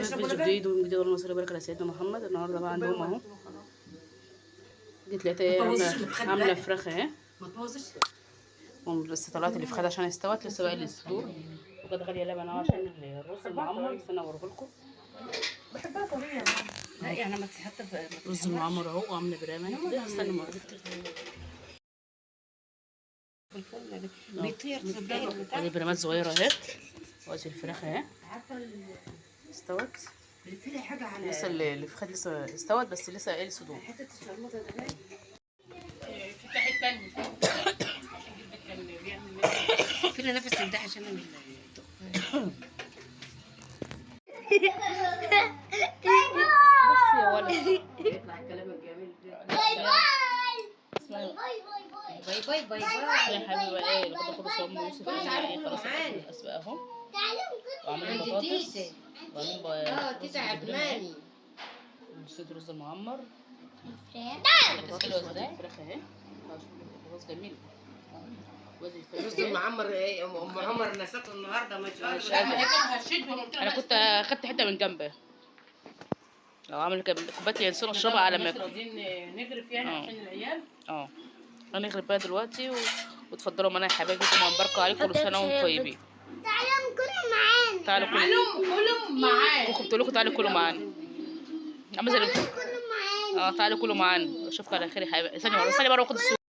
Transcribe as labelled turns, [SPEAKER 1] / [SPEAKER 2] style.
[SPEAKER 1] فيديو جديد ومن جديد المصري يبارك على سيدنا محمد. النهارده بقى عندهم اهو، جيت لقيتها عامله فراخ اهي، لسه طلعت اللي في خد عشان استوت، لسه بقى لي الصدور وكانت غاليه لبن اهو عشان الرز المعمر. استنى اوريه لكم،
[SPEAKER 2] بحبها طريه لا يعني ما تحط
[SPEAKER 1] الرز المعمر اهو وعامله برامه كده. استنى ما اوريك
[SPEAKER 2] بيطير
[SPEAKER 1] ادي برامات صغيره اهي، وادي الفراخ اهي استوت. لسه اللي في خد لسه استوت، بس لسه قايل صدور.
[SPEAKER 2] حته الشرموطه ده
[SPEAKER 1] في تحت تاني
[SPEAKER 2] فينا نفس تمدح عشان الدخان.
[SPEAKER 1] بص يا ولد،
[SPEAKER 2] يطلع الكلام الجميل ده. باي باي باي باي
[SPEAKER 1] يا حبيبي. ايه الغدا خلص ام يوسف خلاص الاسبق اهو، وعاملين بطاطس وعاملين
[SPEAKER 2] تيتا عثماني
[SPEAKER 1] نسيت رز المعمر. بطاطس الفراخ اهي، بطاطس جميل.
[SPEAKER 2] رز المعمر ايه ام عمر نسيته النهارده ما شاء الله.
[SPEAKER 1] انا كنت اخدت حته من جنبه، لو عامل كوبايه ينسون اشربها على ما
[SPEAKER 2] عايزين نغرف يعني عشان العيال.
[SPEAKER 1] هنغرب بقى دلوقتي وتفضلوا معانا يا حبايبي. طبعا مباركه عليكم، كل سنه وانتم طيبين.
[SPEAKER 3] تعالوا كلوا معانا.
[SPEAKER 1] تعالوا
[SPEAKER 2] كلوا معانا.
[SPEAKER 1] كنت بقول لكم تعالوا كلوا معانا.
[SPEAKER 3] تعالوا كلوا معانا.
[SPEAKER 1] تعالوا كلوا معانا. اشوفكم على خير يا حبايبي. ثانيه بره واخد الصوره.